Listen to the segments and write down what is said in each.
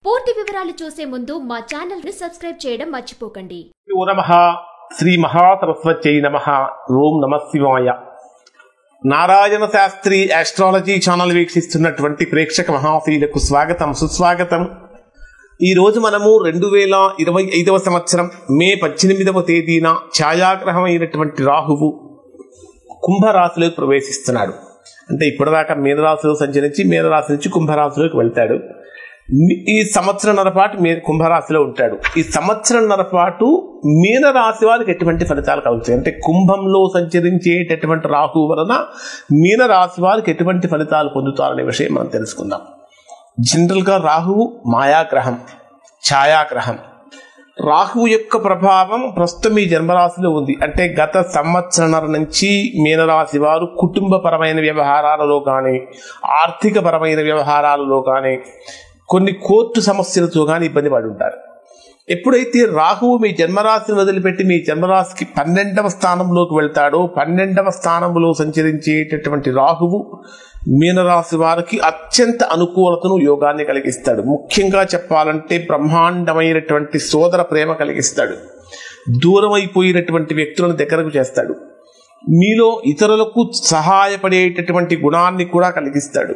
పూర్తి వివరాలు చూసే ముందు మా ఛానల్ ని సబ్స్క్రైబ్ చేయడం మర్చిపోకండి. ఓం నమః శ్రీ మహాసరస్వత్యై నమః. ఓం నమః శివాయ. నారాయణ శాస్త్రి ఆస్ట్రాలజీ ఛానల్ వీక్షిస్తున్నటువంటి ప్రేక్షక మహాశీలకు స్వాగతం, సుస్వాగతం. ఈరోజు మనము 2025వ సంవత్సరం మే 18వ తేదీన ఛాయాగ్రహమైనటువంటి రాహువు కుంభరాశిలోకి ప్రవేశిస్తున్నాడు. అంటే ఇప్పటిదాకా మీనరాశిలో సంచరించి మీనరాశి నుంచి కుంభరాశిలోకి వెళ్తాడు. ఈ సంవత్సరంన్నర పాటు కుంభరాశిలో ఉంటాడు. ఈ సంవత్సరంన్నర పాటు మీనరాశి వారికి ఎటువంటి ఫలితాలు కలుగుతాయి అంటే కుంభంలో సంచరించేటటువంటి రాహువు వలన మీనరాశి వారికి ఎటువంటి ఫలితాలు పొందుతారనే విషయం మనం తెలుసుకుందాం. జనరల్గా రాహువు మాయాగ్రహం, ఛాయాగ్రహం. రాహువు యొక్క ప్రభావం ప్రస్తుతం ఈ జన్మరాశిలో ఉంది. అంటే గత సంవత్సరంన్నర నుంచి మీనరాశి వారు కుటుంబపరమైన వ్యవహారాలలో కానీ, ఆర్థికపరమైన వ్యవహారాలలో కానీ, కొన్ని కోర్టు సమస్యలతో కానీ ఇబ్బంది పడి ఉంటారు. ఎప్పుడైతే రాహువు మీ జన్మరాశిని వదిలిపెట్టి మీ జన్మరాశికి 12వ స్థానంలోకి వెళ్తాడో, 12వ స్థానంలో సంచరించేటటువంటి రాహువు మీనరాశి వారికి అత్యంత అనుకూలతను, యోగాన్ని కలిగిస్తాడు. ముఖ్యంగా చెప్పాలంటే బ్రహ్మాండమైనటువంటి సోదర ప్రేమ కలిగిస్తాడు. దూరం అయిపోయినటువంటి వ్యక్తులను దగ్గరకు చేస్తాడు. మీలో ఇతరులకు సహాయపడేటటువంటి గుణాన్ని కూడా కలిగిస్తాడు.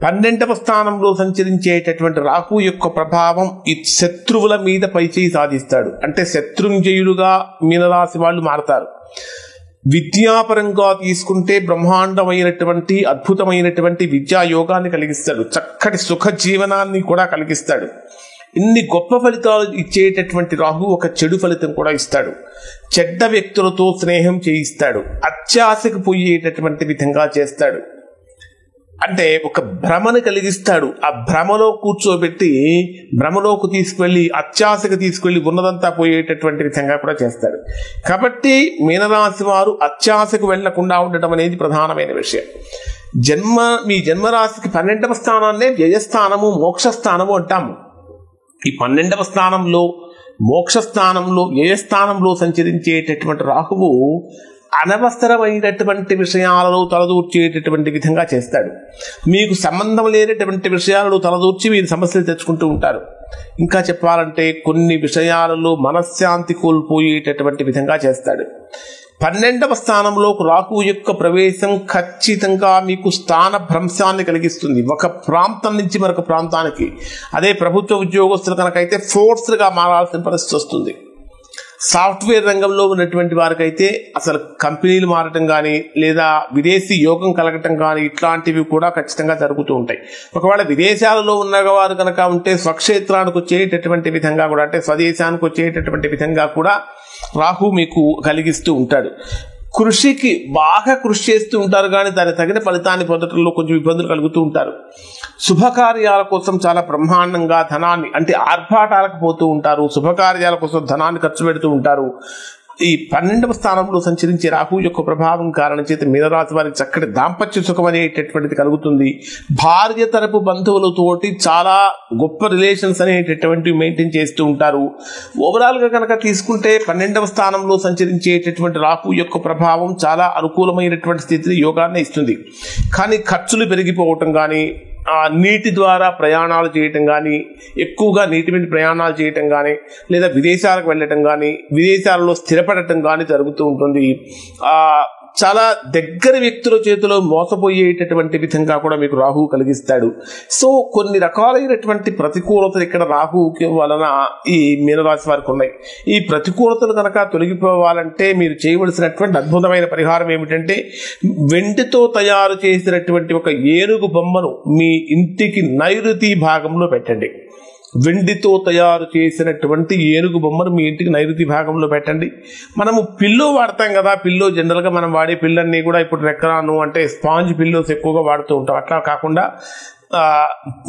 12వ స్థానంలో సంచరించేటటువంటి రాహువు యొక్క ప్రభావం ఈ శత్రువుల మీద పైచేయి సాధిస్తాడు. అంటే శత్రుంజయులుగా మీనరాశి వాళ్ళు మారతారు. విద్యాపరంగా తీసుకుంటే బ్రహ్మాండమైనటువంటి అద్భుతమైనటువంటి విద్యా యోగాన్ని కలిగిస్తాడు. చక్కటి సుఖ జీవనాన్ని కూడా కలిగిస్తాడు. ఇన్ని గొప్ప ఫలితాలు ఇచ్చేటటువంటి రాహు ఒక చెడు ఫలితం కూడా ఇస్తాడు. చెడ్డ వ్యక్తులతో స్నేహం చేయిస్తాడు. అత్యాశకు పోయేటటువంటి విధంగా చేస్తాడు. అంటే ఒక భ్రమను కలిగిస్తాడు. ఆ భ్రమలో కూర్చోబెట్టి భ్రమలోకి తీసుకువెళ్ళి అత్యాశకు తీసుకువెళ్ళి ఉన్నదంతా పోయేటటువంటి విధంగా కూడా చేస్తాడు. కాబట్టి మీనరాశి వారు అత్యాశకు వెళ్లకుండా ఉండటం అనేది ప్రధానమైన విషయం. మీ జన్మరాశికి 12వ స్థానాన్నే వ్యయస్థానము, మోక్షస్థానము అంటాము. ఈ 12వ స్థానంలో, మోక్షస్థానంలో, వ్యయస్థానంలో సంచరించేటటువంటి రాహువు అనవసరమైనటువంటి విషయాలలో తలదూర్చేటటువంటి విధంగా చేస్తాడు. మీకు సంబంధం లేనటువంటి విషయాలలో తలదూర్చి మీరు సమస్యలు తెచ్చుకుంటూ ఉంటారు. ఇంకా చెప్పాలంటే కొన్ని విషయాలలో మనశ్శాంతి కోల్పోయేటటువంటి విధంగా చేస్తాడు. 12వ స్థానంలో రాహువు యొక్క ప్రవేశం ఖచ్చితంగా మీకు స్థాన భ్రంశాన్ని కలిగిస్తుంది. ఒక ప్రాంతం నుంచి మరొక ప్రాంతానికి, అదే ప్రభుత్వ ఉద్యోగస్తులు కనుకైతే ఫోర్స్గా మారాల్సిన పరిస్థితి వస్తుంది. సాఫ్ట్వేర్ రంగంలో ఉన్నటువంటి వారికైతే అసలు కంపెనీలు మారటం కానీ, లేదా విదేశీ యోగం కలగటం కానీ, ఇట్లాంటివి కూడా ఖచ్చితంగా జరుగుతూ ఉంటాయి. ఒకవేళ విదేశాలలో ఉన్నవారు కనుక ఉంటే స్వక్షేత్రానికి వచ్చేటటువంటి విధంగా కూడా, అంటే స్వదేశానికి వచ్చేటటువంటి విధంగా కూడా రాహు మీకు కలిగిస్తూ ఉంటాడు. కృషికి బాగా కృషి చేస్తూ ఉంటారు, కానీ దానికి తగిన ఫలితాన్ని పొందడంలో కొంచెం ఇబ్బందులు కలుగుతూ ఉంటారు. శుభకార్యాల కోసం చాలా బ్రహ్మాండంగా ధనాన్ని, అంటే ఆర్భాటాలకు పోతూ ఉంటారు. శుభకార్యాల కోసం ధనాన్ని ఖర్చు పెడుతూ ఉంటారు. ఈ 12వ స్థానంలో సంచరించే రాహు యొక్క ప్రభావం కారణం చేత మీనరాశి వారికి చక్కటి దాంపత్య సుఖం అనేటటువంటిది కలుగుతుంది. భార్య తరపు బంధువులతోటి చాలా గొప్ప రిలేషన్స్ అనేటటువంటివి మెయింటైన్ చేస్తూ ఉంటారు. ఓవరాల్గా కనుక తీసుకుంటే 12వ స్థానంలో సంచరించేటటువంటి రాహు యొక్క ప్రభావం చాలా అనుకూలమైనటువంటి స్థితిని, యోగాన్ని ఇస్తుంది. కానీ ఖర్చులు పెరిగిపోవటం కానీ, నీటి ద్వారా ప్రయాణాలు చేయటం కానీ, ఎక్కువగా నీటి మీద ప్రయాణాలు చేయటం కానీ, లేదా విదేశాలకు వెళ్ళటం కానీ, విదేశాలలో స్థిరపడటం కానీ జరుగుతూ ఉంటుంది. చాలా దగ్గర వ్యక్తుల చేతిలో మోసపోయేటటువంటి విధంగా కూడా మీకు రాహువు కలిగిస్తాడు. సో కొన్ని రకాలైనటువంటి ప్రతికూలతలు ఇక్కడ రాహువుకి వలన ఈ మీనరాశి వారికి ఉన్నాయి. ఈ ప్రతికూలతలు కనుక తొలగిపోవాలంటే మీరు చేయవలసినటువంటి అద్భుతమైన పరిహారం ఏమిటంటే, వెండితో తయారు చేసినటువంటి ఒక ఏనుగు బొమ్మను మీ ఇంటికి నైరుతి భాగంలో పెట్టండి. వెండితో తయారు చేసినటువంటి ఏనుగు బొమ్మను మీ ఇంటికి నైరుతి భాగంలో పెట్టండి. మనము పిల్లో వాడతాం కదా, పిల్లో జనరల్గా మనం వాడే పిల్లన్నీ కూడా ఇప్పుడు రెక్కరాను అంటే స్పాంజ్ పిల్లోస్ ఎక్కువగా వాడుతూ ఉంటాం. అట్లా కాకుండా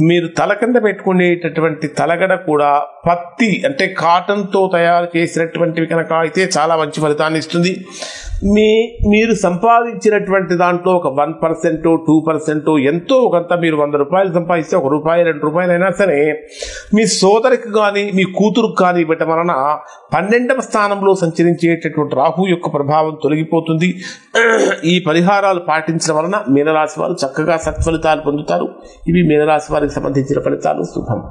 మీరు తల కింద పెట్టుకునేటటువంటి తలగడ కూడా పత్తి అంటే కాటన్తో తయారు చేసినటువంటివి కనుక అయితే చాలా మంచి ఫలితాన్ని ఇస్తుంది. మీరు సంపాదించినటువంటి దాంట్లో ఒక 1%, 2% ఎంతో కొంత, మీరు 100 రూపాయలు సంపాదిస్తే 1 రూపాయి, 2 రూపాయలు అయినా సరే మీ సోదరికి కానీ మీ కూతురుకు కానీ ఇవ్వటం వలన 12వ స్థానంలో సంచరించేటటువంటి రాహు యొక్క ప్రభావం తొలగిపోతుంది. ఈ పరిహారాలు పాటించడం వలన మీనరాశి వారు చక్కగా సత్ఫలితాలు పొందుతారు. ఇవి మీనరాశి వారికి సంబంధించిన ఫలితాలు. శుభం.